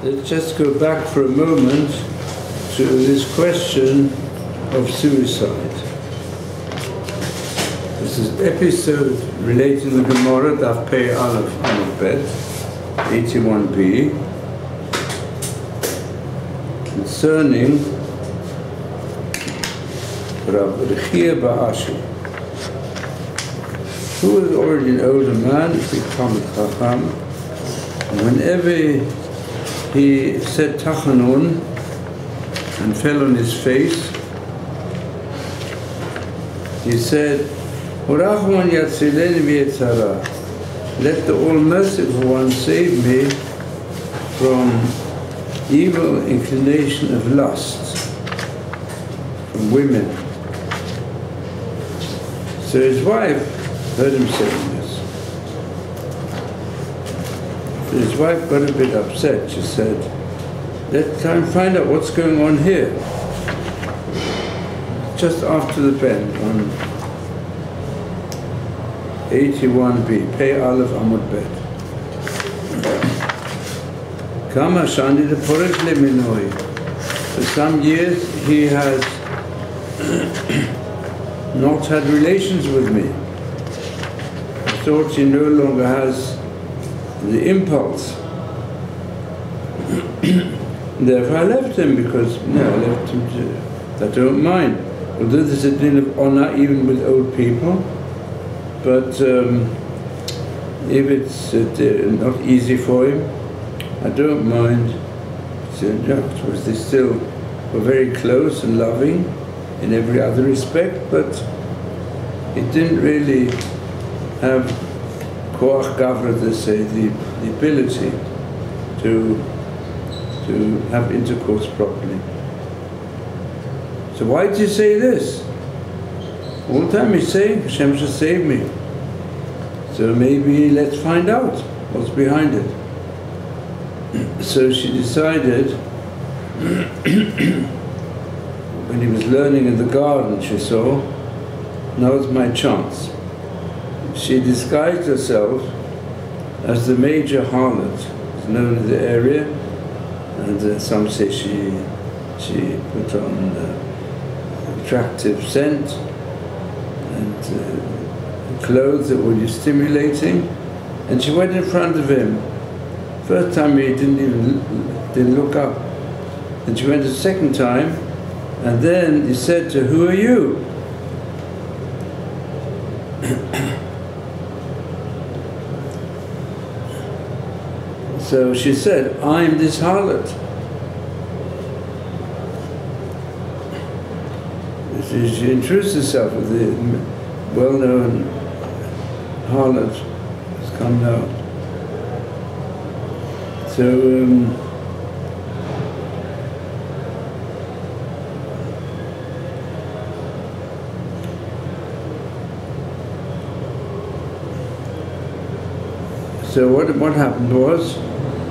Let's just go back for a moment to this question of suicide. This is episode relating to the Gemara, Daf Pei Aleph Amud Bet, 81b, concerning Rav Rechia Ba'ashi, who was already an older man, become a Chacham, and whenever he said Tachanun and fell on his face, he said, Urachman yatzileni v'yetzara, let the All-Merciful One save me from evil inclination of lust, from women. So his wife heard him saying this. His wife got a bit upset. She said, let's try and find out what's going on here. Just after the bend on 81b, Pei Aleph Amud Bet. Kama Shani the Porek Leminoi. For some years he has not had relations with me. I thought he no longer has the impulse. Therefore I left him because, I left him to, I don't mind. Although there's a deal of honor even with old people, but if it's not easy for him, I don't mind. So, they still were very close and loving in every other respect, but he didn't really have koach gavra, they say, the ability to have intercourse properly. So why did you say this? All the time he's saying, Hashem should save me. So maybe let's find out what's behind it. So she decided, when he was learning in the garden, she saw, now's my chance. She disguised herself as the major harlot, known in the area, and some say she put on attractive scent and clothes that were stimulating, and she went in front of him. First time he didn't look up, and she went a second time, and then he said to her, "Who are you?" So she said, "I'm this harlot." She introduced herself with the well-known harlot has come now. So what happened was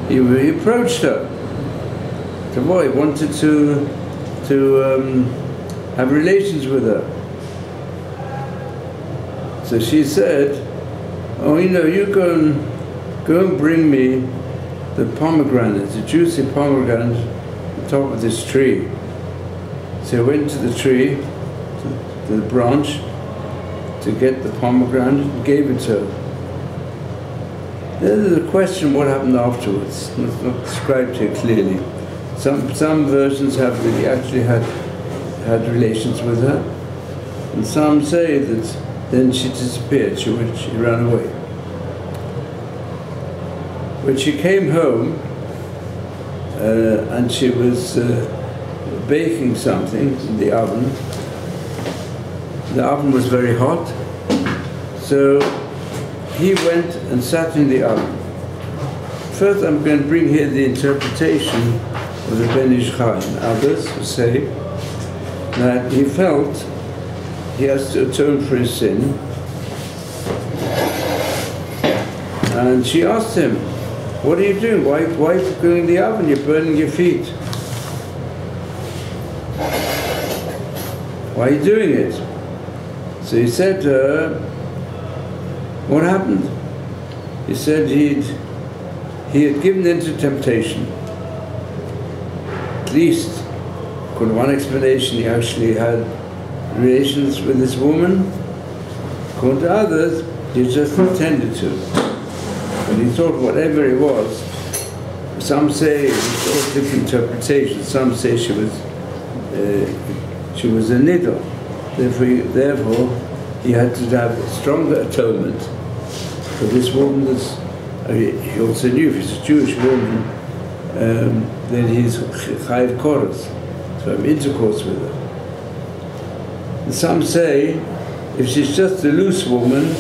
he approached her. The boy wanted to have relations with her. So she said, "Oh, you go and bring me the pomegranate, the juicy pomegranate on top of this tree." So he went to the tree, to the branch, to get the pomegranate and gave it to her. Then there's a question what happened afterwards. It's not described here clearly. Some versions have that he actually had relations with her, and some say that then she disappeared, she ran away. When she came home and she was baking something in the oven was very hot, so he went and sat in the oven. First I'm going to bring here the interpretation of the Ben Ish Chai and others who say that he felt he has to atone for his sin, and she asked him, "What are you doing? Why are you going in the oven? You're burning your feet. Why are you doing it?" So he said to her, "What happened?" He said he had given in to temptation. least, according to one explanation, he actually had relations with this woman. According to others, he just intended to. But he thought whatever it was, some say, it's all different interpretations, some say she was a niddle. Therefore, he had to have a stronger atonement. For this woman was, he also knew if she's a Jewish woman, then he's chayiv koros, to have intercourse with her. And some say, if she's just a loose woman,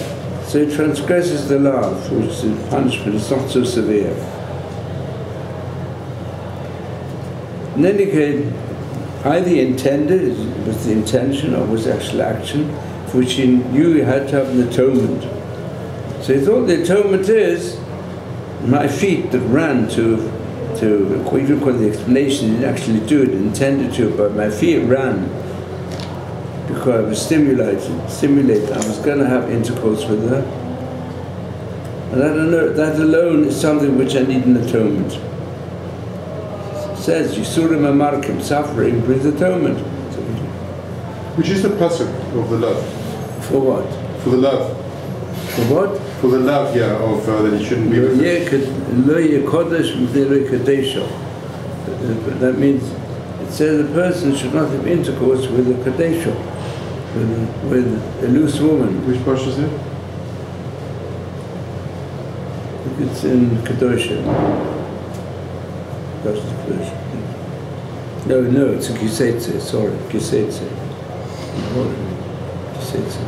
so it transgresses the law, which the punishment is not so severe. In any case, either he intended, it was the intention, or was the actual action, for which he knew he had to have an atonement. So he thought the atonement is my feet that ran to even according to the explanation, he didn't actually do it, intended to, but my feet ran because I was stimulated. I was going to have intercourse with her. And I don't know, that alone is something which I need an atonement. It says, Yisurim Amarkim, suffering brings atonement. Which is the pasuk of the love? For what? For the love. For what? For the love, yeah, of that he shouldn't be with That means, it says a person should not have intercourse with a kadesho, with a loose woman. Which pasuk is it? It's in Kiddushin. No, it's a Kisetze, sorry, Kisetze. Kisetze.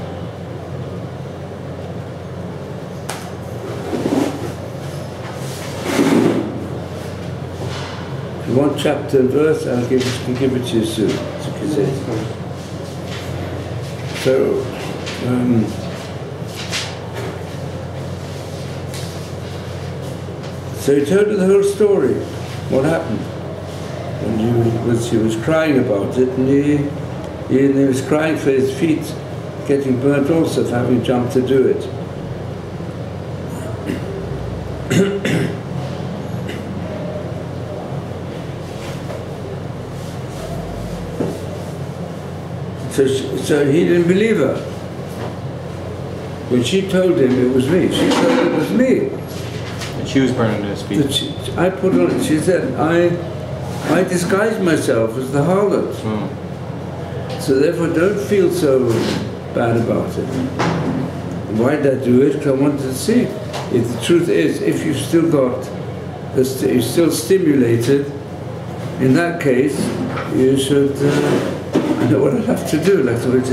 If you want chapter and verse, I'll give it to you soon. It's a Kisetze. So he told her the whole story, what happened. And he was crying about it, and he was crying for his feet getting burnt also, for having jumped to do it. So he didn't believe her. When she told him it was me, she told him it was me. She was burning his feet. I put on, she said, I disguised myself as the harlot. So therefore don't feel so bad about it. Why did I do it? Because I wanted to see. If the truth is, if you've still got, you're still stimulated, in that case, you should, I know what I have to do. Like the way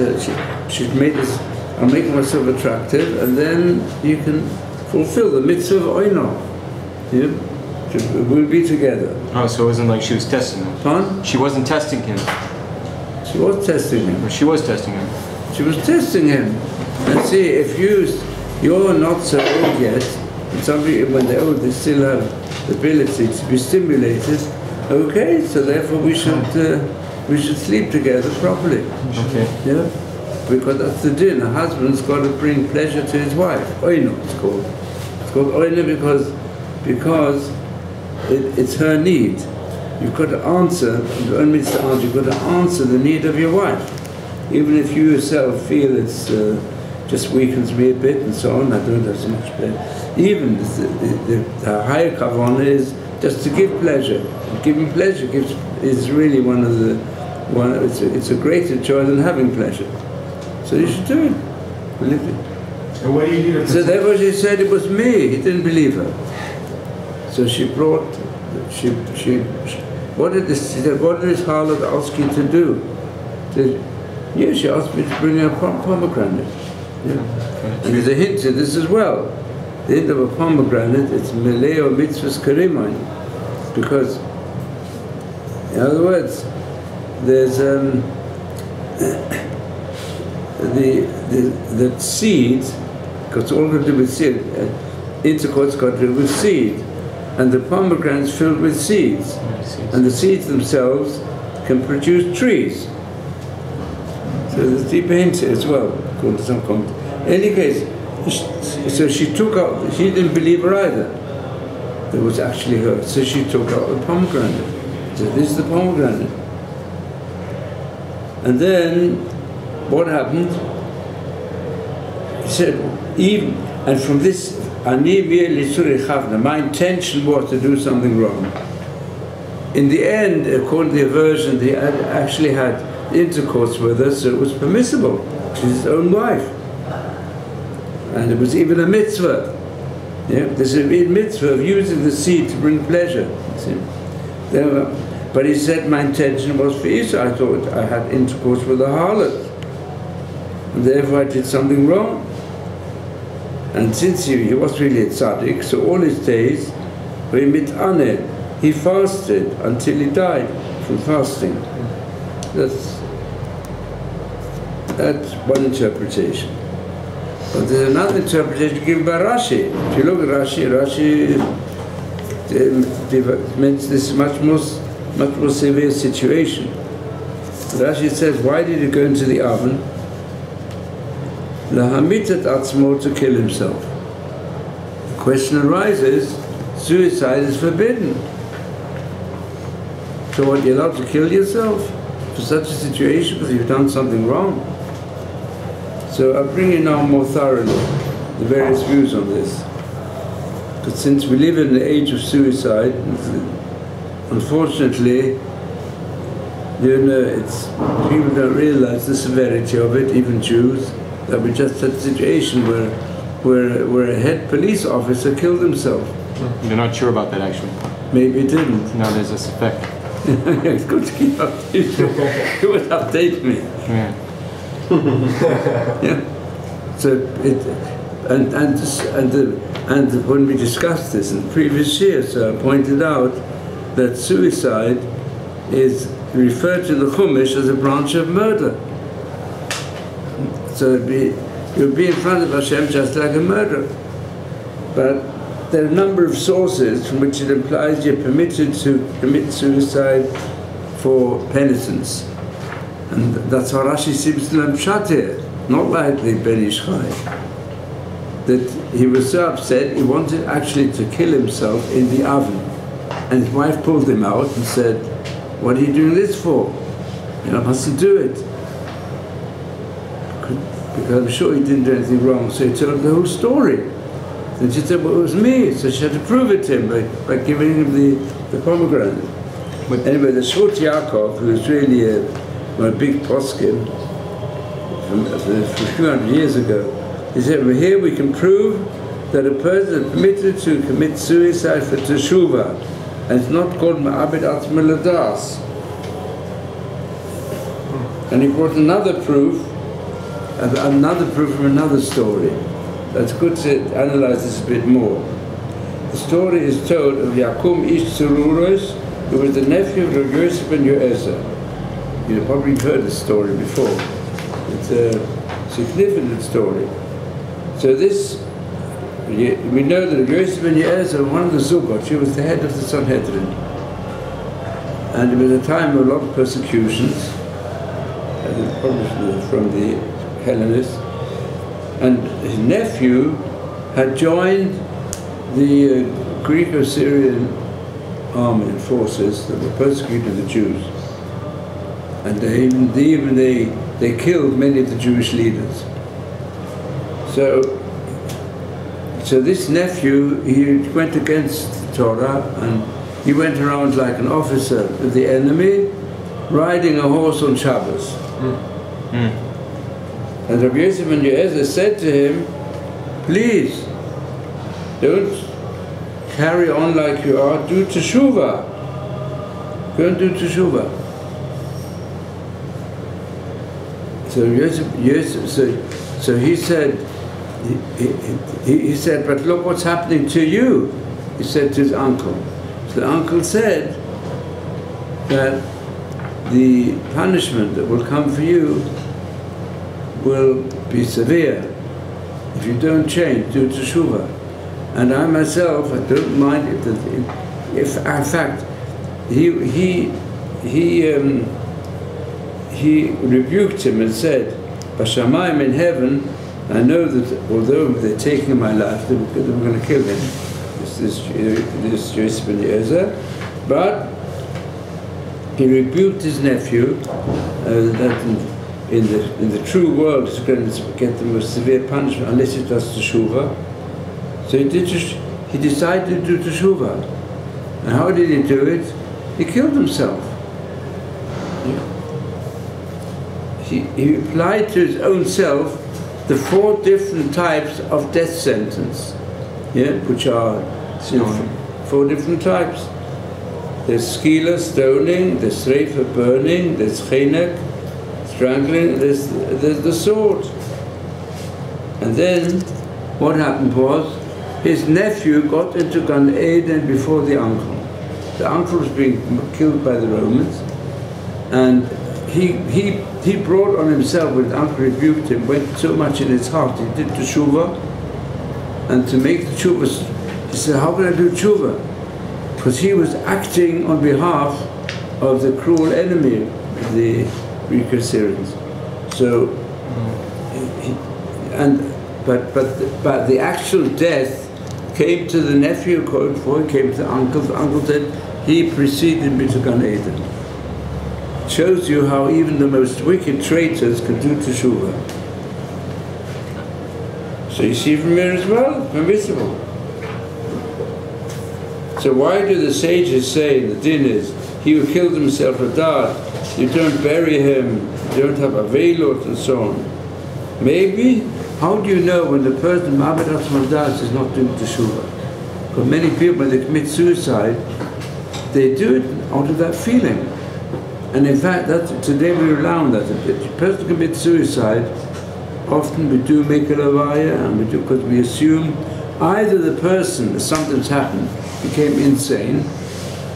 she made this, I'll make myself attractive, and then you can fulfill the mitzvah of oino. Yeah? We'll be together. Oh, so it wasn't like she was testing him. Pardon? She wasn't testing him. She was testing him. Or she was testing him. She was testing him. And see, if you're not so old yet, and somebody, when they're old, they still have the ability to be stimulated. Okay, so therefore we should sleep together properly. Okay. Yeah? Because that's the din. A husband's got to bring pleasure to his wife. Oino, it's called. It's called oino because it's her need. You've got to answer, you've got to answer the need of your wife. Even if you yourself feel it's just weakens me a bit and so on, I don't have so much pleasure. Even the higher kavanah is just to give pleasure. Giving pleasure is really it's a greater joy than having pleasure. So you should do it. Believe it. And what do you do? So therefore she said it was me. He didn't believe her. So she brought, what did this harlot ask you to do? She asked me to bring her pomegranate. Yeah. And there's a hint to this as well. The hint of a pomegranate, it's meleo mitzvahs karimain. Because, in other words, there's the seed, because it's all got to do with seed, intercourse got to do with seed, and the pomegranate is filled with seeds, and the seeds themselves can produce trees. So there's a deeper hint here as well, according to some comment. In any case, so she took out, she didn't believe her either. It was actually her, so she took out the pomegranate. He said, this is the pomegranate. And then, what happened? He said, and from this, my intention was to do something wrong. In the end, according to the version, he actually had intercourse with her, so it was permissible. She's his own wife. And it was even a mitzvah. Yeah? There's a mitzvah of using the seed to bring pleasure. But he said, my intention was for Esau. I thought I had intercourse with a harlot. And therefore I did something wrong. And since he was really a tzaddik, so all his days, he fasted until he died from fasting. That's one interpretation. But there's another interpretation given by Rashi. If you look at Rashi means this much more severe situation. Rashi says, why did he go into the oven? Lahamitat atzmo, to kill himself. The question arises, suicide is forbidden. So what, you're allowed to kill yourself for such a situation because you've done something wrong? So I'll bring you now more thoroughly the various views on this. But since we live in the age of suicide, unfortunately, people don't realize the severity of it, even Jews, that we just had a situation where a head police officer killed himself. You're not sure about that, actually. Maybe he didn't. No, there's a suspect. It's good to keep updated. It would update me. Yeah. Yeah. So and when we discussed this in the previous year, so I pointed out that suicide is referred to the Chumash as a branch of murder. So you'll be in front of Hashem just like a murderer. But there are a number of sources from which it implies you're permitted to commit suicide for penitence. And that's how Rashi seems to learn pshat here, not like the Ben Ish Chai. That he was so upset, he wanted actually to kill himself in the oven. And his wife pulled him out and said, what are you doing this for? You mustn't do it. Because I'm sure he didn't do anything wrong, so he told the whole story. And she said, well, it was me, so she had to prove it to him by giving him the pomegranate. But anyway, the Shvut Yaakov, who was really a big poskim from a few hundred years ago, he said, well, here we can prove that a person is permitted to commit suicide for teshuvah, and it's not called ma'abed atzmo ladas. And he brought another proof from another story. That's good to analyze this a bit more. The story is told of Yakum Ish Tzururos, who was the nephew of Rabbi Yosef ben Yoezer. You've probably heard this story before. It's a significant story. So this, we know that Rabbi Yosef ben Yoezer, one of the Zugot, she was the head of the Sanhedrin. And it was a time of a lot of persecutions, probably from the Hellenists. And his nephew had joined the Greco-Syrian army and forces that were persecuting the Jews. And they killed many of the Jewish leaders. So this nephew, he went against the Torah, and he went around like an officer of the enemy, riding a horse on Shabbos. And Rabbi Yosef ben Yoezer said to him, please, don't carry on like you are, do teshuvah. Go and do teshuvah. So he said, he said, but look what's happening to you. He said to his uncle. So the uncle said that the punishment that will come for you will be severe if you don't change, do teshuvah. And I myself, I don't mind if in fact, he rebuked him and said, Bashamayim, in heaven, I know that although they're taking my life, they were going to kill him, this Yosef ben Yoezer, but he rebuked his nephew, that in the true world is going to get the most severe punishment unless he does teshuvah. So he decided to do teshuvah. And how did he do it? He killed himself. He applied to his own self the 4 different types of death sentence, which are 4 different types. There's skila, stoning, there's sreifa, burning, there's chenek, strangling, there's the sword. And then what happened was, his nephew got into Gan Eden before the uncle. The uncle was being killed by the Romans, and he brought on himself, when the uncle rebuked him, went so much in his heart, he did teshuvah, and to make the teshuvah, he said, how can I do teshuvah? Because he was acting on behalf of the cruel enemy, the Greek Assyrians. So, but the actual death came to the nephew, called for, he came to the uncle. The uncle said, he preceded me to Gan Eden. Shows you how even the most wicked traitors can do teshuvah. So you see from here as well, permissible. So why do the sages say, the din is, he who killed himself a dart, you don't bury him, you don't have a veilot and so on? Maybe, how do you know when the person Ma'abed Atzmo Das is not doing teshuvah? Because many people, when they commit suicide, they do it out of that feeling. And in fact, today we rely on that a bit. A person commits suicide, often we do make a levaya, and we do because we assume either the person, something's happened, became insane,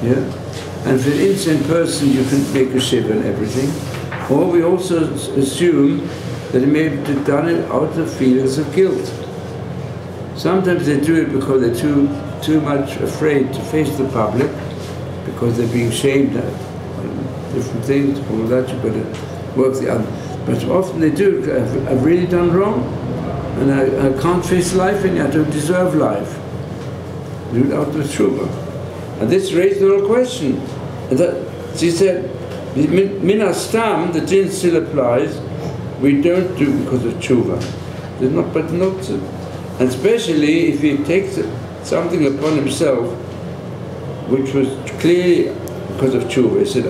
and for an insane person you can make a shiva and everything, or we also assume that he may have done it out of feelings of guilt. Sometimes they do it because they're too much afraid to face the public, because they're being shamed at different things, all that, you've got to work the other. But often they do, I've really done wrong, and I can't face life anymore, I don't deserve life. Do it out of tshuva. And this raised the whole question. And that, she said, min hastam, the din still applies, we don't do because of tshuva. There's not, but not to. And especially if he takes something upon himself, which was clearly because of tshuva. He said,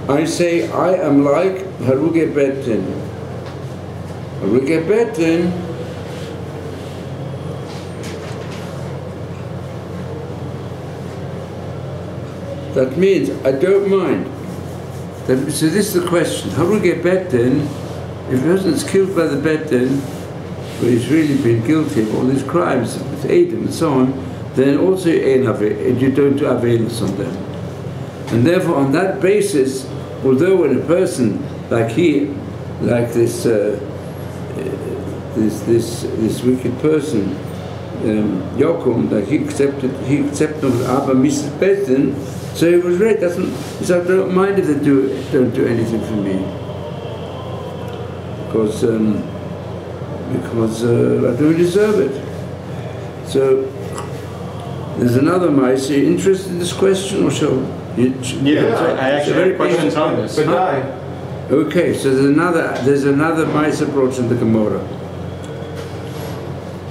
I say, I am like Haruge Betin. Haruge Betin, that means I don't mind. So this is the question. Haruge Betin, if a person is killed by the Betin, where he's really been guilty of all these crimes, with Adam and so on, then also you don't do availance on them. And therefore, on that basis, although when a person like this wicked person, Yokum, that he accepted Abba Mrs. Betin, so he was right. He said, I don't mind if they don't do anything for me, because I don't deserve it. So there's another mice. Are you interested in this question, or shall you? Yeah, I actually have questions on this. Okay, so there's another mice approach in the Gemara.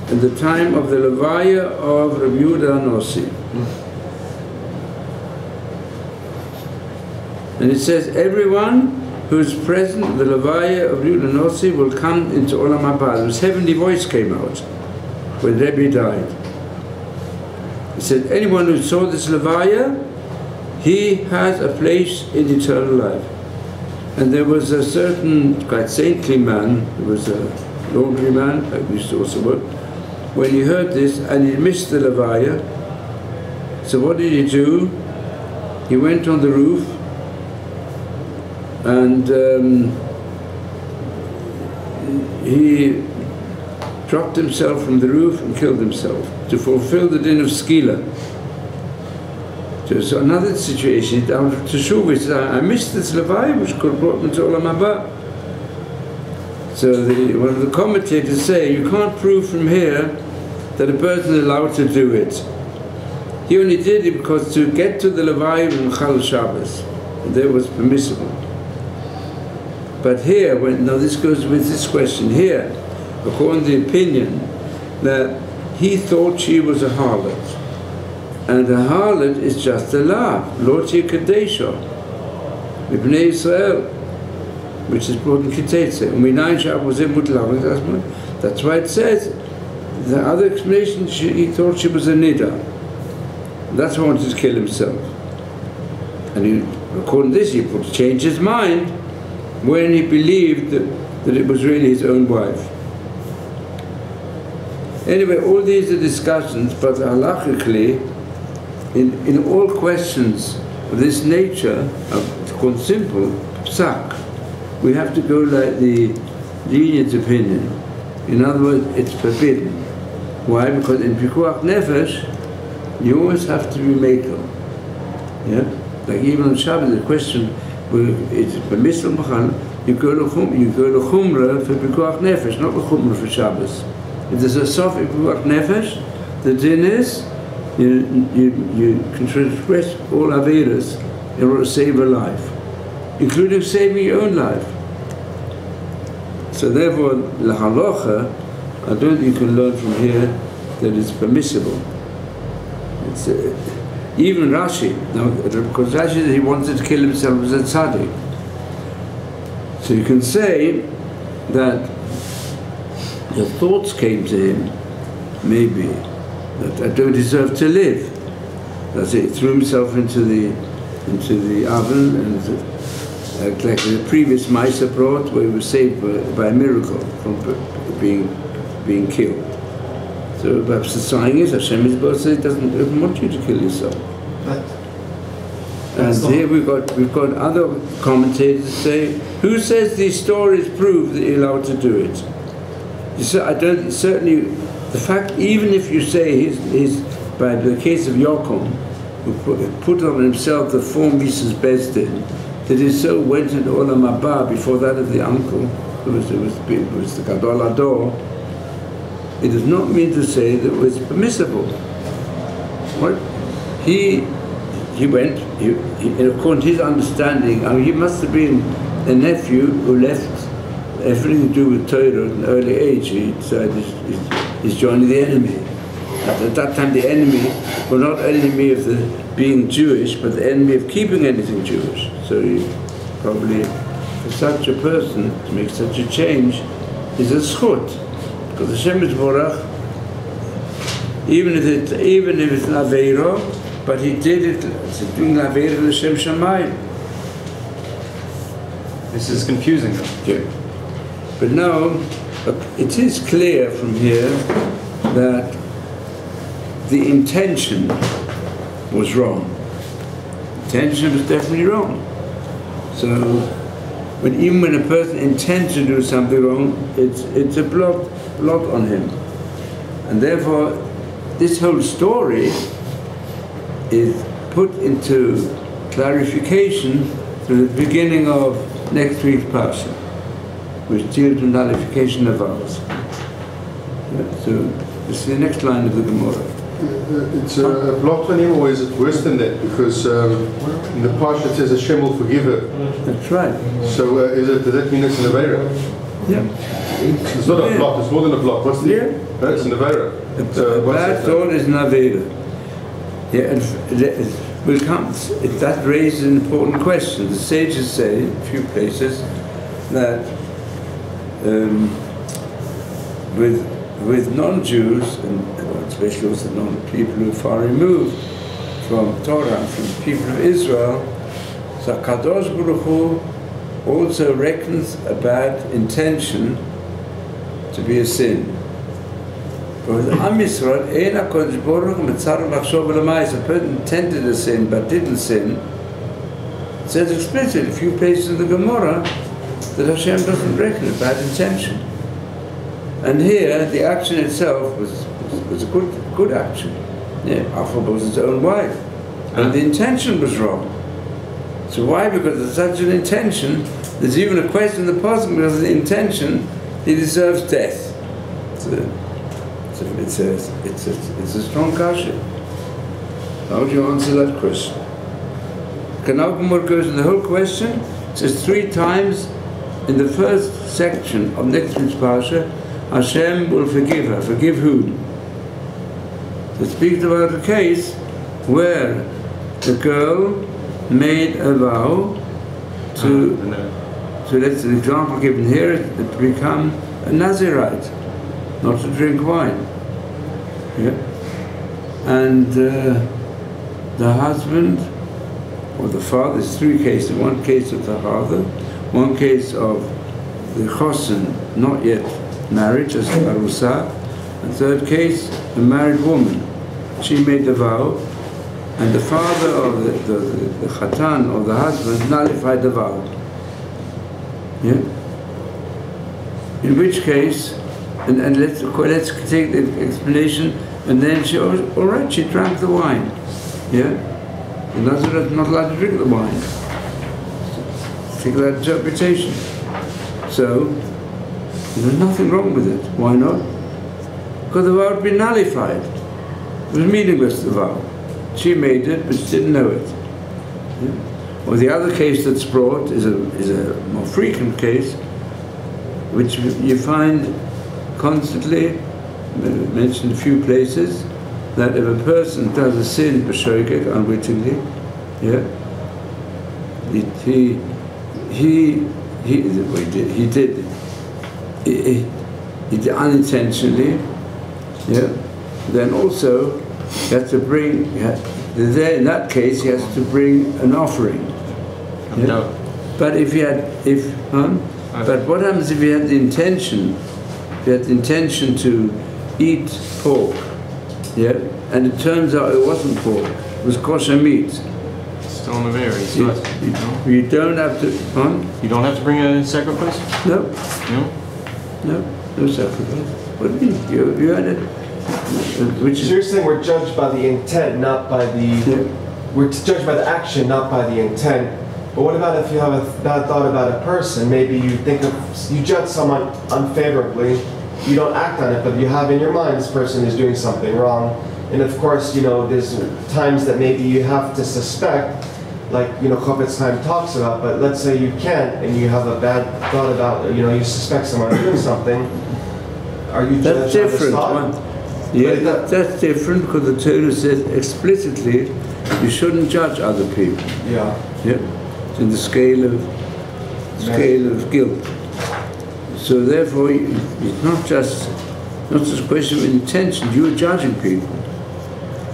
In the time of the Levaya of Rabbi Yehuda Nossi. And it says, everyone who is present at the Levaya of Yehuda Nossi will come into Olam Haba. His heavenly voice came out when Rebbe died. He said, anyone who saw this Levaya, he has a place in eternal life. And there was a certain quite saintly man, who was a laundry man, I used to also work, when he heard this and he missed the Levaya, so what did he do? He went on the roof and he dropped himself from the roof and killed himself to fulfill the din of skila. So another situation, down to Teshuvah, he said, I missed this Levaya which could have brought me to Olam Haba. So one of the commentators say, you can't prove from here that a person is allowed to do it. He only did it because to get to the Levayim and Chal Shabbos, that was permissible. But here, this goes with this question here, according to the opinion that he thought she was a harlot. And a harlot is just a law, Loti Kadesha, Ibnei Israel, which is brought in Kitetze. That's why it says, the other explanation, he thought she was a Nida. That's why he wanted to kill himself. And according to this, he changed his mind when he believed that it was really his own wife. Anyway, all these are discussions, but halachically, in all questions of this nature, it's called simple, psak, we have to go like the lenient opinion. In other words, it's forbidden. Why? Because in Pikuach Nefesh, you always have to be makel. Yeah? Like even on Shabbos, the question, it's permissible, you go to Chumrah for Pikuach Nefesh, not the Chumrah for Shabbos. If there's a sof in Pikuach Nefesh, the din is, you can transgress all Averas in order to save a life, including saving your own life. So therefore, la halacha, I don't think you can learn from here that it's permissible. It's, even Rashi, because Rashi said he wanted to kill himself as a tzaddik. So you can say that the thoughts came to him, maybe, that I don't deserve to live. That's it. He threw himself into the oven, and like the previous Maisa brought, where he was saved by a miracle from being killed. So perhaps the sign is Hashem is both say doesn't want you to kill yourself. And here we've got other commentators that say, who says these stories prove that you're allowed to do it? You say, I don't certainly. The fact, even if you say his by the case of Yochum, who put on himself the form Mrs. Bezdin, that his soul went into Olam Haba before that of the uncle, who was the Gadol Ador, it does not mean to say that it was permissible. What? He went, according to his understanding, I mean, he must have been a nephew who left everything to do with Torah at an early age. He decided he's joining the enemy. At that time, the enemy were not enemy of being Jewish, but the enemy of keeping anything Jewish. So he probably, for such a person to make such a change, is a schut. Because Hashem is Borach, even if it's an Aveiro, but he did it, it's doing Aveiro L'Shem Shamayim. This is confusing though. Yeah. But now, it is clear from here that the intention was wrong. Intention was definitely wrong. So, even when a person intends to do something wrong, it's a blot on him. And therefore, this whole story is put into clarification through the beginning of next week's Parsha, which deals with nullification of vows. So, this is the next line of the Gemara. It's a blot on him, or is it worse than that? Because in the Parsha it says Hashem will forgive her. That's right. So does that mean it's an Aveira? Yeah. It's not a blot, it's more than a blot. What's the... Yeah. No, it's an Aveira. A bad thought is an Aveira. Yeah, and that raises an important question. The sages say, in a few places, that with non-Jews, and especially also non-people who are far removed from Torah, from the people of Israel, so Kadosh Baruch Hu also reckons a bad intention to be a sin. But with Am Yisrael, Ein HaKadosh Baruch Hu Mitzar Machshov L'mayis, a person intended a sin but didn't sin, it says explicitly in a few places in the Gemara that Hashem doesn't reckon a bad intention. And here, the action itself was a good action. Yeah, Alpha was his own wife. And the intention was wrong. So why? Because of such an intention, there's even a question in the Pasuk, because of the intention, he deserves death. It's a strong kasha. How do you answer that question? Kanaukumur goes in the whole question. It says 3 times in the first section of next week's Parsha, Hashem will forgive her. Forgive whom? It speaks about a case where the girl made a vow to that's an example given here, to become a Nazirite, not to drink wine. Yeah? And the husband or the father, there's 3 cases. One case of the father, one case of the chosen, not yet married, just arusa, and 3rd case, the married woman. She made the vow, and the father of the chatan, or the husband, nullified the vow. Yeah? In which case, and let's take the explanation, and then she, all right, she drank the wine. Yeah? The Nazareth not allowed to drink the wine. Take that interpretation. So, there's nothing wrong with it. Why not? Because the vow had been nullified. It was meaningless, the vow. She made it, but she didn't know it. Yeah? Or the other case that's brought is a more frequent case, which you find constantly, mentioned a few places, that if a person does a sin, b'shoigeg, unwittingly, yeah, he did unintentionally, yeah, then also he has to bring, there in that case he has to bring an offering. Yeah? No. But if he had, but what happens if he had the intention? If he had the intention to eat pork, yeah, and it turns out it wasn't pork; it was kosher meat. Still in the varies. You don't have to. You don't have to bring a sacrifice. No. No. No sacrifice. What do you mean? You had it. Which so you're saying we're judged by the intent, not by the. Yeah. We're judged by the action, not by the intent. But what about if you have a bad thought about a person? Maybe you judge someone unfavorably. You don't act on it, but you have in your mind this person is doing something wrong. And of course, there's times that maybe you have to suspect, like, Chofetz Chaim talks about, but let's say you can't and you have a bad thought about, you suspect someone doing something. Are you that's judged different. on the Yeah, that's different because the Torah says explicitly you shouldn't judge other people. Yeah. Yeah. It's in the scale of guilt. So therefore, it's not just a question of intention. You're judging people.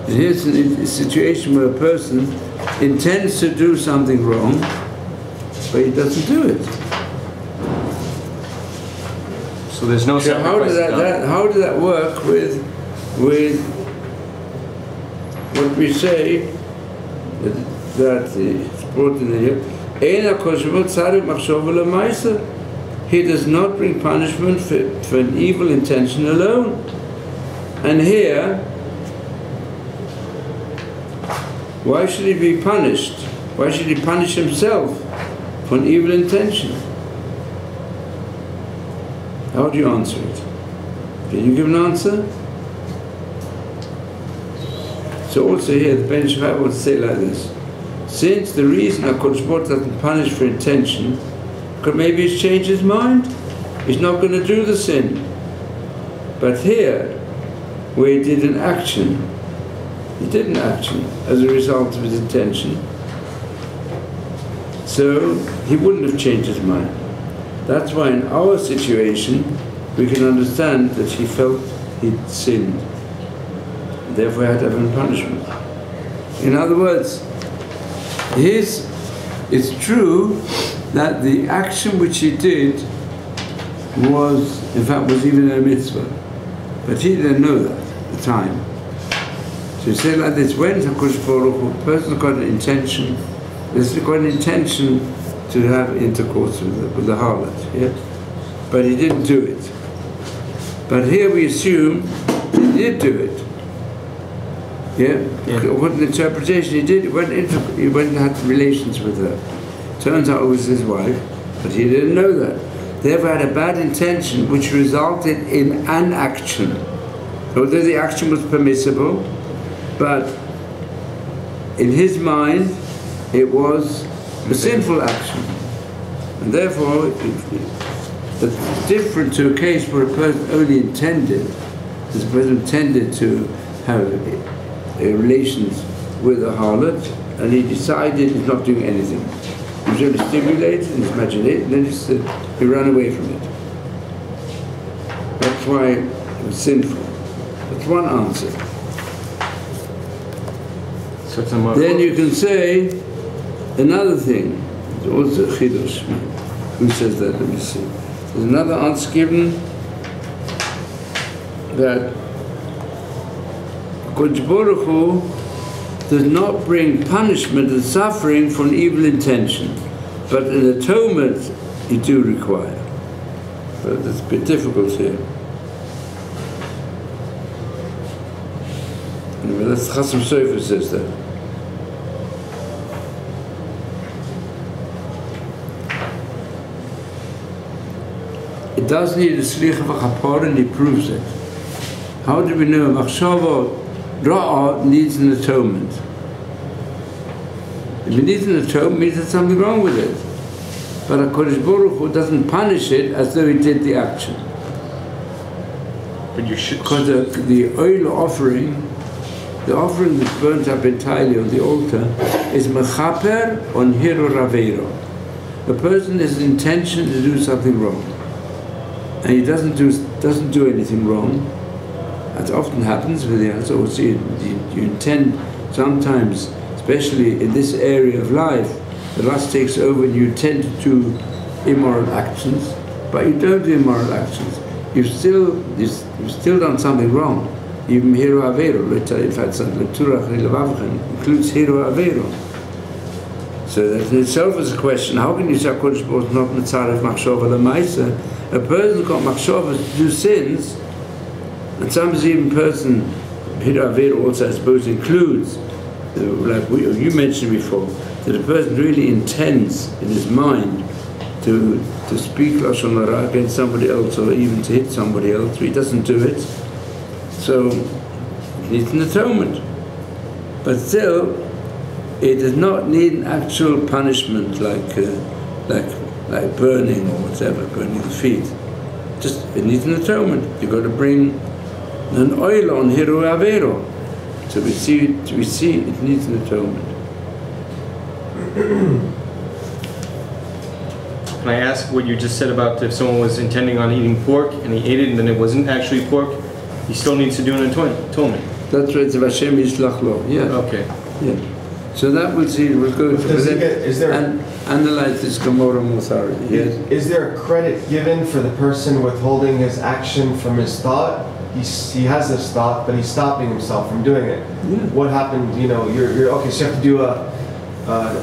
And here's a situation where a person intends to do something wrong, but he doesn't do it. So there's no So sacrifice. how does that work with what we say that it's brought in here? He does not bring punishment for an evil intention alone. And here, why should he be punished? Why should he punish himself for an evil intention? How do you answer it? Can you give an answer? So also here, the Ben Shai would say like this: since the reason HaKadosh Baruch Hu doesn't punish for intention, because maybe he's changed his mind, he's not going to do the sin. But here, where he did an action as a result of his intention, so he wouldn't have changed his mind. That's why in our situation, we can understand that he felt he'd sinned. Therefore, he had to have a punishment. In other words, it's true that the action which he did was even a mitzvah. But he didn't know that at the time. So you say like this: when HaKadosh Baruch Hu, a person's got an intention, there's got an intention to have intercourse with the harlot, yeah? But he didn't do it. But here we assume he did do it. Yeah? What an interpretation he did, he went and had relations with her. Turns out it was his wife, but he didn't know that. Therefore had a bad intention which resulted in an action. Although the action was permissible, but in his mind, it was a sinful action. And therefore, it's different to a case where a person only intended, this person intended to have relations with a harlot, and he decided he's not doing anything. He was only stimulated in his imagination, and then he ran away from it. That's why it was sinful. That's one answer. Then you can say another thing. It's also Chiddush. Who says that? Let me see. There's another answer given that Kodesh Baruch Hu does not bring punishment and suffering for an evil intention, but an atonement you do require. But it's a bit difficult here. Anyway, that's Chasam Sofer says that. It does need a slicha v'chapor, and he proves it. How do we know? Machshava Ra'ah needs an atonement. If it needs an atonement, it means there's something wrong with it. But HaKadosh Baruch Hu doesn't punish it as though he did the action. But you should... Because the oil offering, the offering that's burnt up entirely on the altar, is mechaper on hiro raveiro. A person has an intention to do something wrong, and he doesn't do anything wrong. That often happens with the answer. Or see, you intend sometimes, especially in this area of life, the lust takes over and you tend to do immoral actions, but you don't do immoral actions. You've still done something wrong. Even hiro avero, in fact, includes hiro avero. So that in itself is a question. How can you say Kodesh Baruch Hu not mitzaref machshava l'maisa? A person's got machshavas to do sins, and sometimes even person hiro avero also, I suppose, includes, like you mentioned before, that a person really intends in his mind to speak lashon hara against somebody else, or even to hit somebody else, but he doesn't do it. So it needs an atonement. But still, it does not need an actual punishment like burning or whatever, burning the feet. Just it needs an atonement. You've got to bring an oil on hiro avero. So we see it needs an atonement. Can I ask what you just said about if someone was intending on eating pork and he ate it and then it wasn't actually pork, he still needs to do an atonement? That's right, it's Hashem Yislach Lo. Yeah. Okay. Yeah. So that we'll see, we'll go to and analyze this Gemara more thoroughly. Yes. Is there a credit given for the person withholding his action from his thought? He has this thought, but he's stopping himself from doing it. Yeah. What happened? You know, you're okay. So you have to do a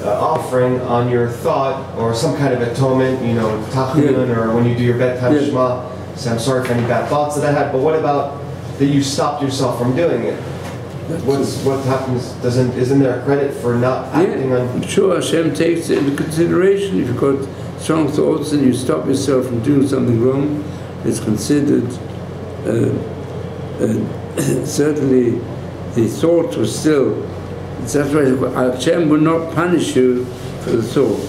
offering on your thought, or some kind of atonement. You know, tachanun, or when you do your bedtime shema. Say, I'm sorry for any bad thoughts that I had. But what about that you stopped yourself from doing it? What happens? Isn't there a credit for not acting on? I'm sure Hashem takes it into consideration. If you've got strong thoughts and you stop yourself from doing something wrong, it's considered. Certainly, the thought was still. That's why Hashem will not punish you for the thought.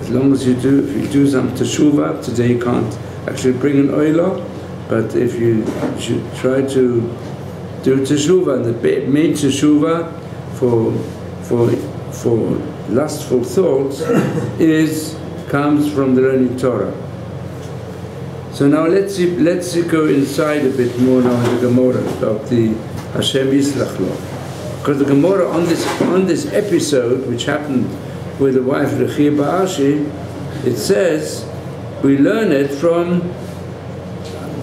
As long as if you do some teshuvah, today you can't actually bring an oila, but if you should try to do teshuvah, and the main teshuvah for lustful thoughts comes from the learning Torah. So now let's go inside a bit more now in the Gemara of the Hashem Yislach Lo. Because the Gemara on this episode, which happened with the wife of Rechia Ba'ashi, it says, we learn it from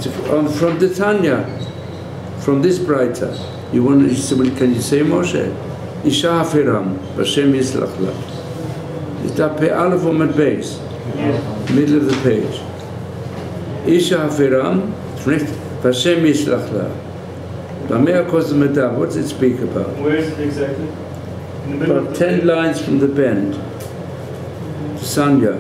the Tanya, from this Braita. Can you say Moshe? Isha Hafiram, Hashem Yislach Lo. It's that Pe Aleph Omid Beis, middle of the page. Isha Hafiram, Hashem Yislach Lo. What does it speak about? Where is it exactly? In the middle about of 10 lines from the bend to Sanya.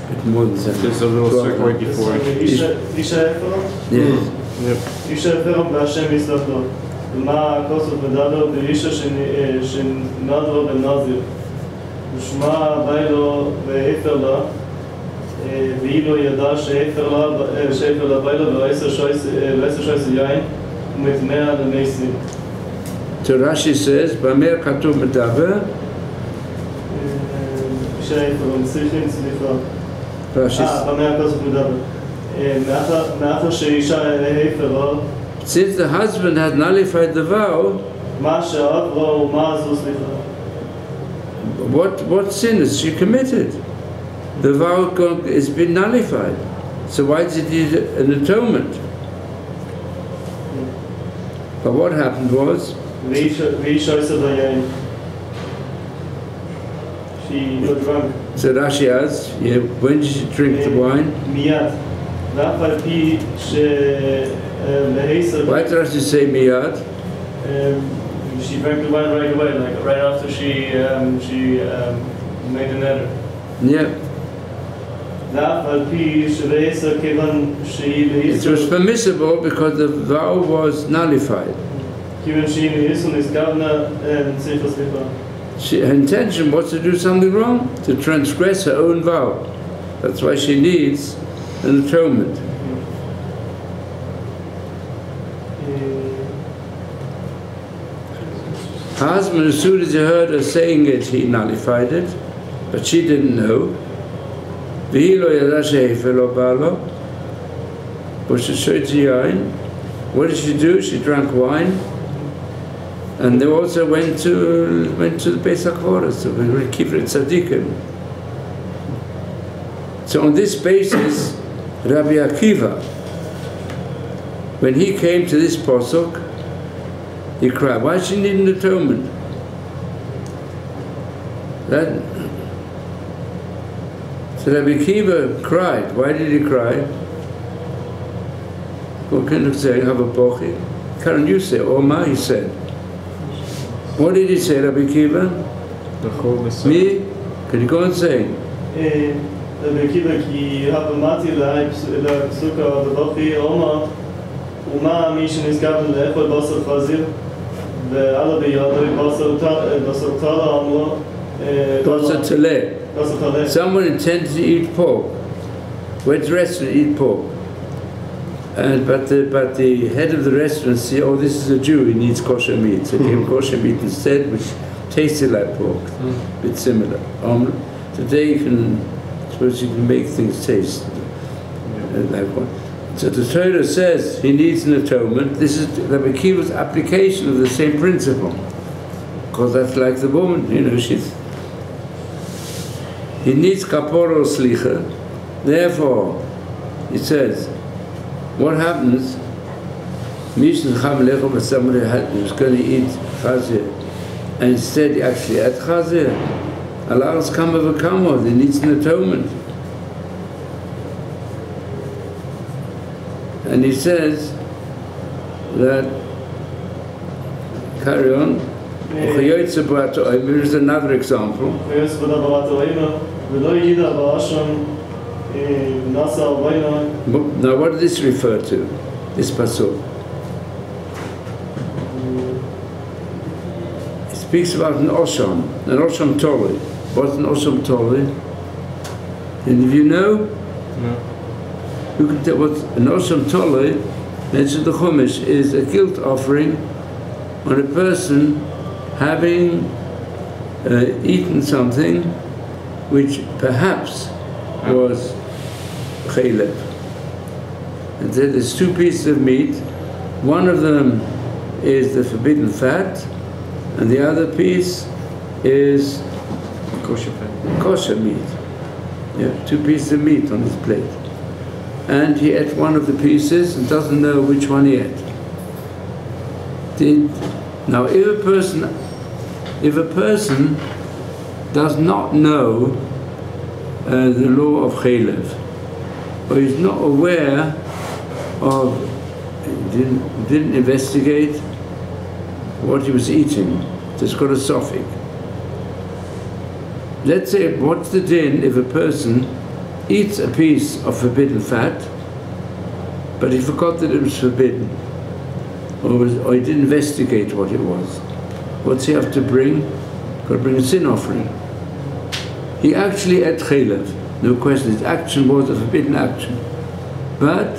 Bit more than that. There's a little circle right before it. Isha Hafiram? Yes. Yep. Isha Hafiram, Hashem Yislach Lo. ומה הכוסות מדבר באישה שנדרו בנזיר. ושמה ביילו ואיפר לה, ואילו ידע שאיפר לה ביילו ועשר שויס יין, ומתמאה למסים. So Rashi says, "B'mer katuv medaber." Rashi. Since the husband had nullified the vow, what sin has she committed? The vow has been nullified. So why did he need an atonement? But what happened was, she got drunk. so Rashi asks, when did she drink the wine? Why did Rashi say miyad? She drank the wine right away, like right after she made the neder. Yeah. It was permissible because the vow was nullified. Her intention was to do something wrong, to transgress her own vow. That's why she needs an atonement. Her husband, as soon as he heard her saying it, he nullified it, but she didn't know. What did she do? She drank wine, and they also went to the Pesach Horus, so we will keep it tzaddikim. So on this basis, Rabbi Akiva, when he came to this posuk, he cried, why does she need an atonement? So Rabbi Akiva cried. Why did he cry? What kind of saying? Have a pochi? Karen, you say, Oma, he said. What did he say, Rabbi Akiva? Me? Can you go and say? Rabbi Akiva, ki habamati l'psuka v'bochi Oma, Uma mi shenizgav le'echol basar chazir, ve'ala b'yadoi basar tala amlo, Basar taleh. Someone intended to eat pork, went to the restaurant to eat pork, but the head of the restaurant said, "Oh, this is a Jew; he needs kosher meat." So he gave kosher meat instead, which tasted like pork, a bit similar. Today you can make things taste like one. So the Torah says he needs an atonement. This is Rabbi Akiva's application of the same principle, because that's like the woman, he needs kaporo slicha. Therefore, it says, what happens? Somebody was going to eat chazir, and instead he actually ate chazir. Allah's come of a kamod, he needs an atonement. And he says that, carry on. Here's another example. Now what does this refer to? This pasuk. It speaks about an Osham Torah. What's an Osham Torah? And if you know, No. you can tell what an Osham Torah, mentioned the Chumash, is a guilt offering on a person having eaten something which perhaps was chaylev. And then there's two pieces of meat. One of them is the forbidden fat, and the other piece is kosher meat. Yeah, two pieces of meat on his plate. And he ate one of the pieces and doesn't know which one he ate. Now, if a person does not know the law of chaylev, or is not aware of, didn't investigate what he was eating, just got a suffix. Let's say, what's the din if a person eats a piece of forbidden fat, but he forgot that it was forbidden? or he didn't investigate what it was. What's he have to bring? Got to bring a sin offering. He actually ate chaylev, no question. His action was a forbidden action, but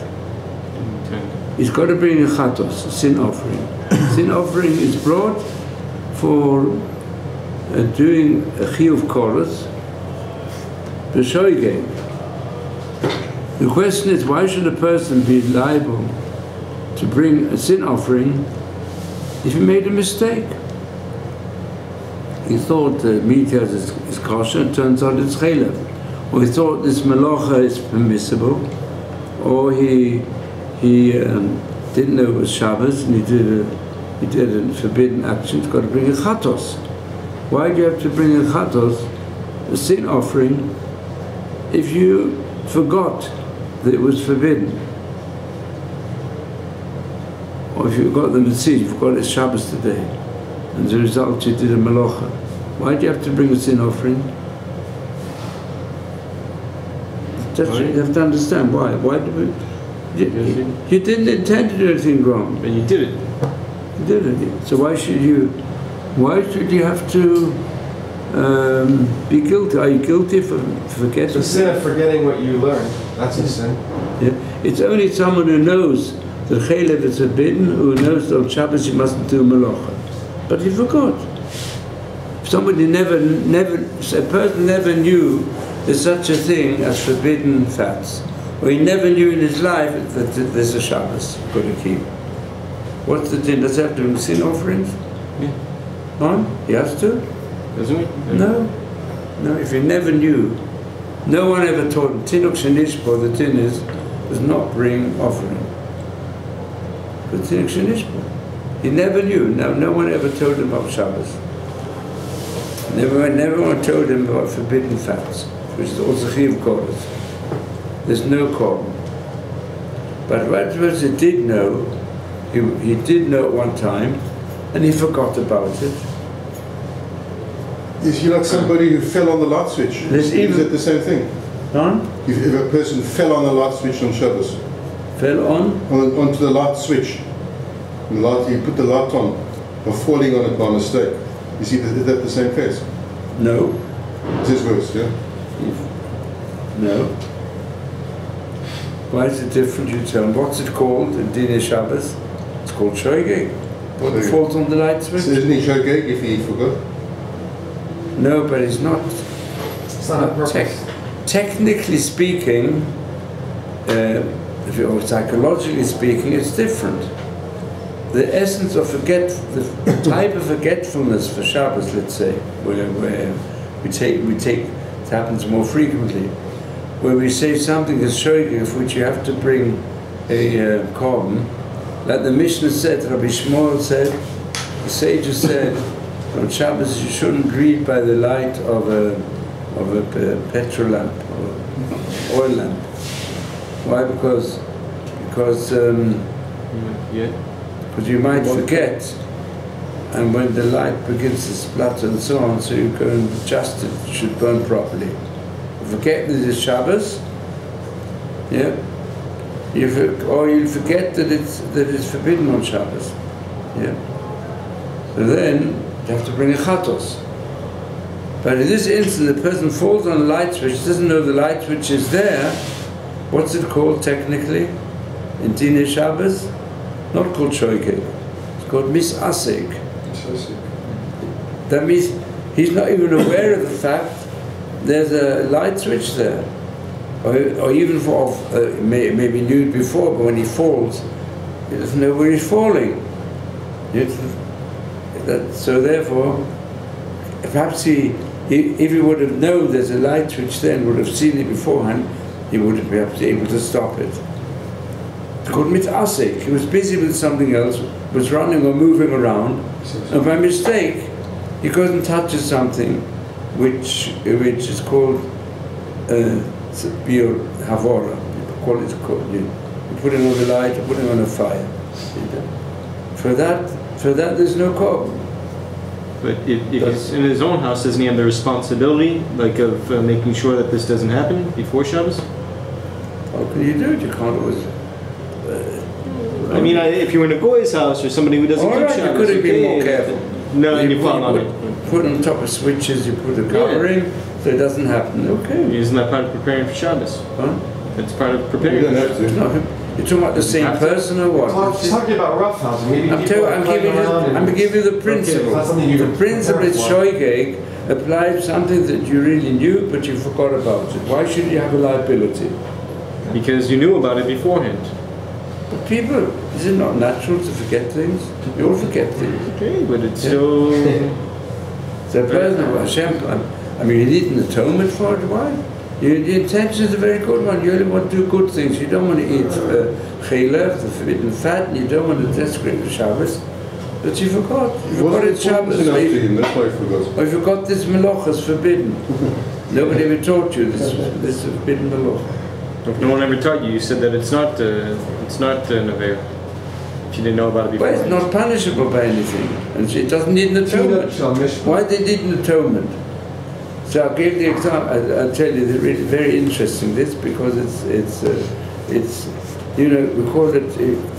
he's got to bring a chatos, a sin offering. Sin offering is brought for doing a chiyuv koros, b'shoigeg. The question is, why should a person be liable to bring a sin offering if he made a mistake? He thought the meat is kosher, it turns out it's chaylev. Or he thought this melacha is permissible, or he didn't know it was Shabbos and he did a forbidden action. He's got to bring a chatos. Why do you have to bring a chatos, a sin offering, if you forgot that it was forbidden? Or if you forgot the mitzvah, you forgot it's Shabbos today, and as a result you did a melacha. Why do you have to bring a sin offering? That's what you have to understand. Why? Why do we? You didn't intend to do anything wrong. But you did it. You did it. So why should you? Why should you have to be guilty? Are you guilty for forgetting? The sin of forgetting what you learned. That's a sin. Yeah. It's only someone who knows that chaylev is forbidden, who knows that on Shabbos you mustn't do melacha, but he forgot. Somebody a person never knew there's such a thing as forbidden fats, or he never knew in his life that there's a Shabbos got to keep. What's the din? Does he have to bring sin offerings? Yeah. No? He has to? Doesn't he? No. No, if he never knew, no one ever taught him. Tinuk shenishpo, the din is, does not bring offering. But tinuk shenishpo. He never knew. No one ever told him about Shabbos. Never one told him about forbidden fats, which is also chiyuv koros. There's no korban. But what he did know, he did know at one time, and he forgot about it. Is he like somebody who fell on the light switch? Is it the same thing? On? If a person fell on the light switch on Shabbos? Fell on? Onto the light switch. The light, he put the light on, or falling on it by mistake. Is that the same case? No. It's his verse, yeah? No. Why is it different? You tell him. What's it called in Dinei Shabbos? It's called shogeg. What falls on the light switch? So isn't he shogeg if he forgot? No, but it's not. It's not a purpose. Technically speaking, or psychologically speaking, it's different. The essence of the type of forgetfulness for Shabbos, let's say, where we take it happens more frequently, where we say something is shogeg, of which you have to bring a korban, like the Mishnah said, Rabbi Shmuel said, the sages said, on Shabbos you shouldn't read by the light of a petrol lamp or oil lamp. Why? Because you might forget, and when the light begins to splutter and so on, so you go and adjust it, it should burn properly. You forget that it's Shabbos, yeah? Or you'll forget that it's forbidden on Shabbos, yeah? So then you have to bring a chatos. But in this instance, the person falls on a light switch, doesn't know the light switch is there. What's it called technically in Dinei Shabbos? Not called shogeg. It's called misasek. That means he's not even aware of the fact there's a light switch there, or even for maybe knew it before, but when he falls, he doesn't know where he's falling. So therefore, perhaps if he would have known there's a light switch then, would have seen it beforehand, he would have been able to stop it. It's called mitasek. He was busy with something else, was running or moving around, and by mistake, he goes and touches something which is called biur havora. You put it on the light, you put it on a fire. For that there's no korban. But if he's in his own house, doesn't he have the responsibility, like of making sure that this doesn't happen before Shabbos? How can you do it? You can't always. I mean, if you're in a goy's house or somebody who doesn't All keep right, you Shabbos, could have been okay, more careful. No, and you fall on it. Put on top of switches, you put a covering, so it doesn't happen. Okay. Isn't that part of preparing for Shabbos? Huh? It's part of You preparing. don't have to. No, you're talking about the same have to. person or what? She's talking about roughhousing. Maybe I'm people are playing around and- giving you the principle. that's something you The can principle is prepare for. shoygeg applies something that you really knew but you forgot about it. Why should you have a liability? Because you knew about it beforehand. But people, is it not natural to forget things? You all forget things. Okay, but it's still... So person of Hashem, I mean, you need an atonement for it. Why? The intention is a very good one. You only want to do good things. You don't want to eat chaylev, the forbidden fat, and you don't want to desecrate the Shabbos. But you forgot. You forgot it's Shabbos. Enough to him, that's why he forgot. Or you forgot this melach is forbidden. Nobody ever taught you this forbidden melach. If no one ever taught you, you said that it's not an affair. If you didn't know about it before. Well, it's not punishable by anything. And it doesn't need an atonement. Why they need an atonement? So I'll give the example. I'll tell you, they're really very interesting. This because it's you know, we call it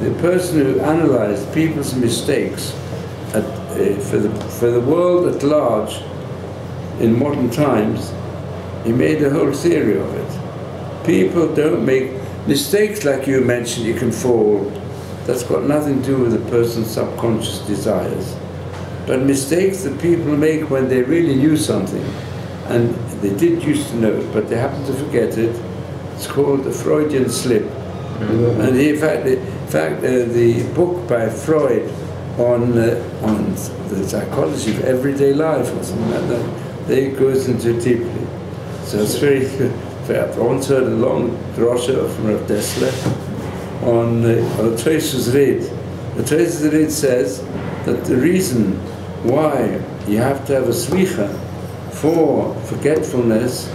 the person who analyzed people's mistakes for the world at large in modern times. He made a whole theory of it. People don't make mistakes like you mentioned. You can fall. That's got nothing to do with a person's subconscious desires. But mistakes that people make when they really knew something, and they did used to know it, but they happen to forget it. It's called a Freudian slip. And in fact, the book by Freud on the psychology of everyday life or something like that, it goes into it deeply. So it's very. I once heard a long drosha from Rav Dessler on Tosh's Red. The Tosh's Red says that the reason why you have to have a slicha for forgetfulness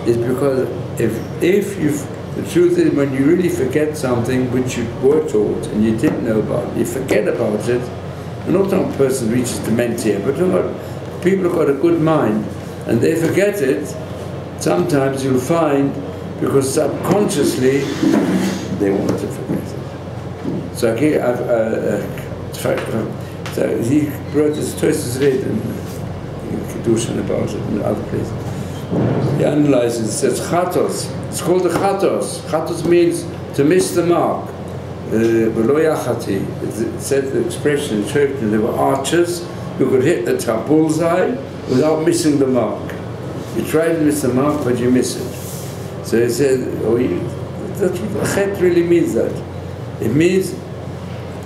is because the truth is when you really forget something which you were taught and you didn't know about, you forget about it, and not one person reaches dementia, but people have got a good mind and they forget it. Sometimes you'll find because subconsciously they want to forget it. So so he brought this Tosis Red in Kiddushin about it in other places. He analyzes it, says chatos. It's called a chatos. Chatos means to miss the mark. It said the expression in church, there were archers who could hit the top bullseye without missing the mark. You try to miss the mark, but you miss it. So he said, that's what chet really means. That it means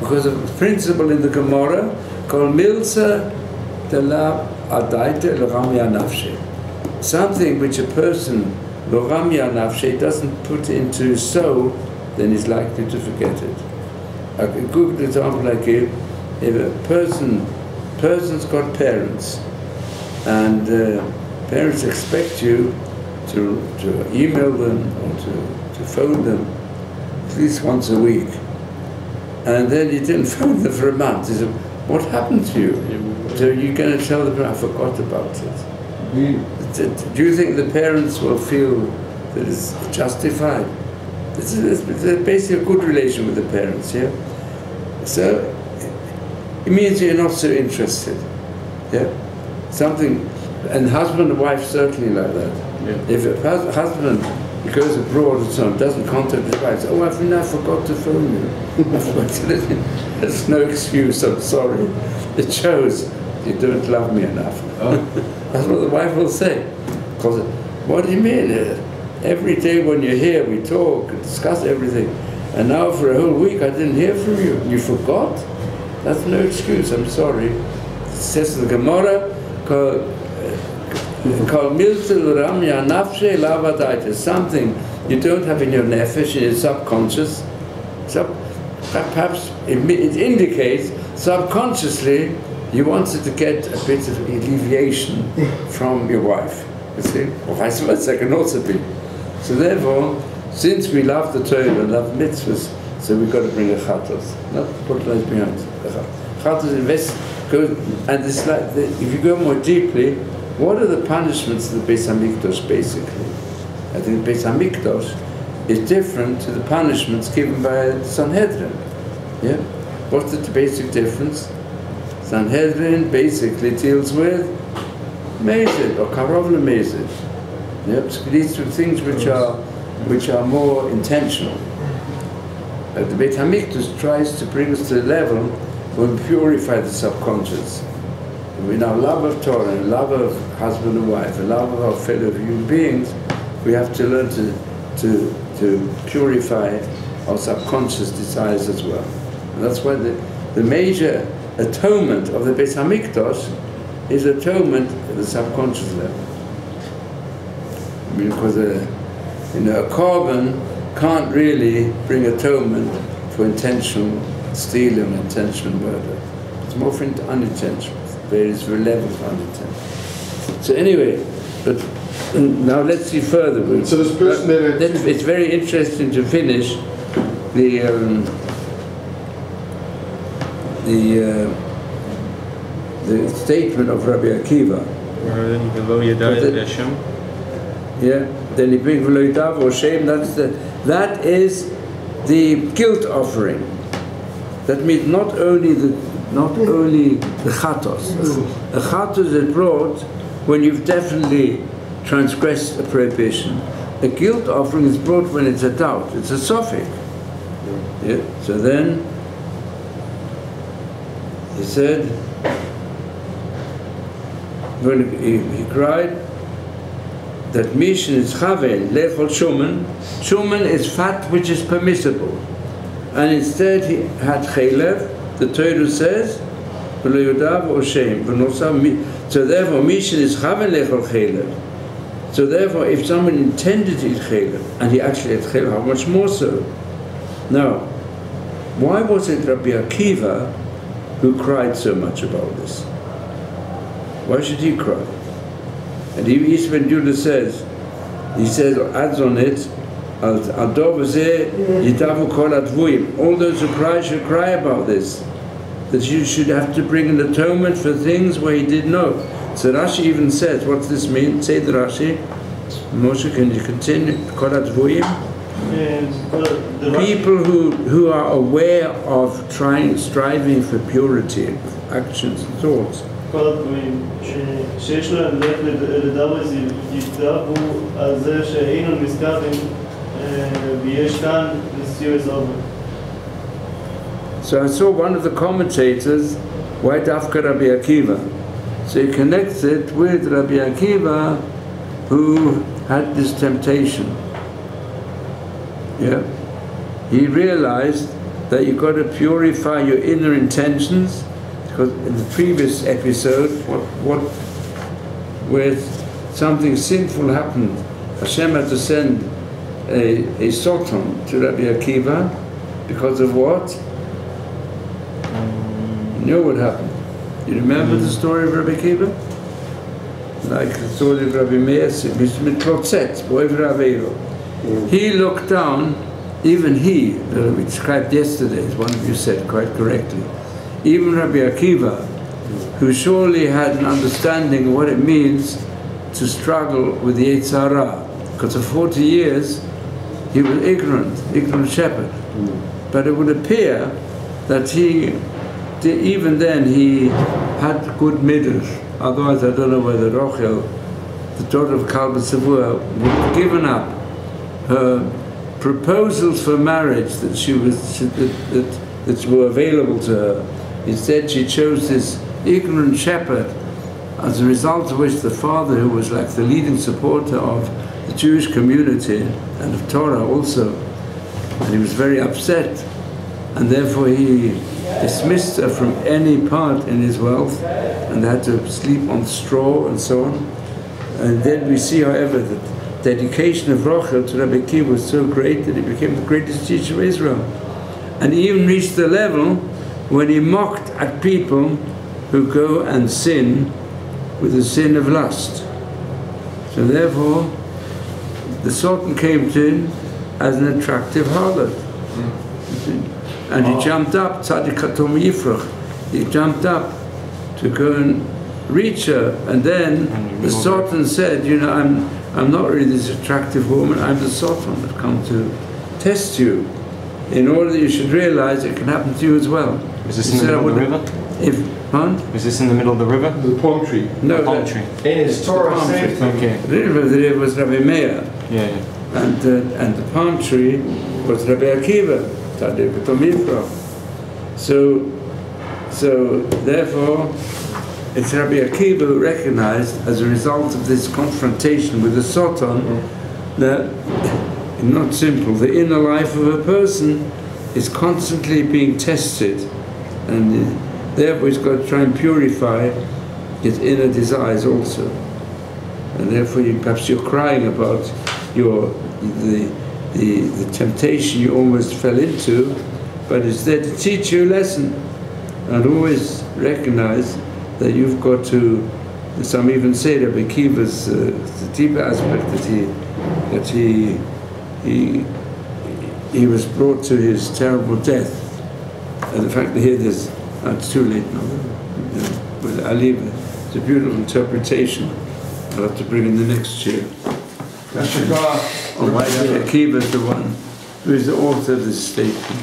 because of the principle in the Gemara called milsa tela adaita l'ramya nafshe. Something which a person l'ramya nafshe doesn't put into his soul, then he's likely to forget it. A good example I give: if a person's got parents, and parents expect you to email them or to phone them at least once a week, and then you didn't phone them for a month. You said, what happened to you? So you're going to tell them, I forgot about it. Do you think the parents will feel that it's justified? It's basically a good relation with the parents, yeah? So it means you're not so interested, yeah? Something, and husband and wife certainly like that. Yeah. If a husband goes abroad and so on, doesn't contact his wife, says, oh, I forgot to phone you. There's no excuse, I'm sorry. It shows you don't love me enough. Oh. That's what the wife will say. Because, what do you mean? Every day when you're here, we talk and discuss everything. And now for a whole week, I didn't hear from you. You forgot? That's no excuse, I'm sorry. It says in the Gemara, something you don't have in your nefesh, in your subconscious. Perhaps it indicates subconsciously you wanted to get a bit of alleviation from your wife. You see? Or vice versa, can also be. So therefore, since we love the Torah and love mitzvahs, so we've got to bring a chatos. Not put lies behind. Chatos invest, and it's like, if you go more deeply, what are the punishments of the Beis HaMikdash basically? I think the Beis HaMikdash is different to the punishments given by the Sanhedrin. Yeah? What's the basic difference? Sanhedrin basically deals with Mezid or Karov LeMezid. Yep, so these are things which are more intentional. The Beit HaMikdash tries to bring us to the level where we purify the subconscious. In our love of Torah, and love of husband and wife, and love of our fellow human beings, we have to learn to purify our subconscious desires as well. And that's why the major atonement of the Beit HaMikdash is atonement at the subconscious level. I mean, because a carbon can't really bring atonement for intentional stealing, intentional murder. It's more for unintentional. Various levels of unintentional. So anyway, but now let's see further. So this person there, it's very interesting to finish the statement of Rabbi Akiva. Yeah, then he brings V'lo Yadav or Shem. That is the guilt offering. That means not only the chatos. The chatos is brought when you've definitely transgressed a prohibition. A guilt offering is brought when it's a doubt. It's a suffix. Yeah. So then he said, when he cried that Mishin is chaven lechol shuman. Shuman is fat which is permissible, and instead he had chaylev. The Torah says, "V'lo yodav or shem." So therefore, Mishin is chaven lechol chaylev. So therefore, if someone intended to eat chaylev and he actually ate chaylev, how much more so? Now, why was it Rabbi Akiva who cried so much about this? Why should he cry? And Yisrael Ben Judah says, adds on it, all those who cry should cry about this, that you should have to bring an atonement for things where he did know. So Rashi even says, what's this mean? Say the Rashi. Moshe, can you continue? People who are aware of striving for purity of actions and thoughts. שיש לו דרך לדבר יפתח הוא על זה שאינו נזכרים ויש כאן לסיוע זובר. So I saw one of the commentators, why Dafka Rabbi Akiva? So he connects it with Rabbi Akiva, who had this temptation. Yeah, he realized that you've got to purify your inner intentions. Because in the previous episode, where something sinful happened, Hashem had to send a Satan to Rabbi Akiva because of what? You know what happened? You remember the story of Rabbi Akiva? Like the story of Rabbi Meir, he looked down, even he, that we described yesterday, as one of you said quite correctly, even Rabbi Akiva, who surely had an understanding of what it means to struggle with the Yetzer Hara, because for 40 years he was ignorant shepherd. But it would appear that even then he had good midrash. Otherwise, I don't know whether Rochel, the daughter of Kalba Savua, would have given up her proposals for marriage that were available to her. Instead, she chose this ignorant shepherd, as a result of which the father, who was like the leading supporter of the Jewish community and of Torah also, and he was very upset, and therefore he dismissed her from any part in his wealth, and they had to sleep on straw and so on. And then we see, however, that the dedication of Rochel to Rabbi Akiva was so great that he became the greatest teacher of Israel. And he even reached the level when he mocked at people who go and sin with the sin of lust. So therefore, the Sultan came to him as an attractive harlot. And he jumped up, Tzadikatom Yifrach, he jumped up to go and reach her. And then the Sultan said, you know, I'm not really this attractive woman, I'm the Sultan. I've come to test you. in order that you should realize it can happen to you as well. Is this in the middle of the river? Is this in the middle of the river? The palm tree. No, Palm tree. In his Torah safe. Okay. The river of the river was Rabbi Meir, Yeah. and the palm tree was Rabbi Akiva, Tadei B'Tomifra. So therefore, it's Rabbi Akiva who recognized, as a result of this confrontation with the Satan, that, not simple, the inner life of a person is constantly being tested, and therefore he's got to try and purify his inner desires also. And therefore perhaps you're crying about the temptation you almost fell into, but it's there to teach you a lesson. And always recognize that you've got to, some even say Rabbi Akiva's the deeper aspect that he was brought to his terrible death. And the fact that here it's too late now. But I'll leave it. It's a beautiful interpretation. I'll have to bring in the next year. Rabbi Akiva is the one who is the author of this statement.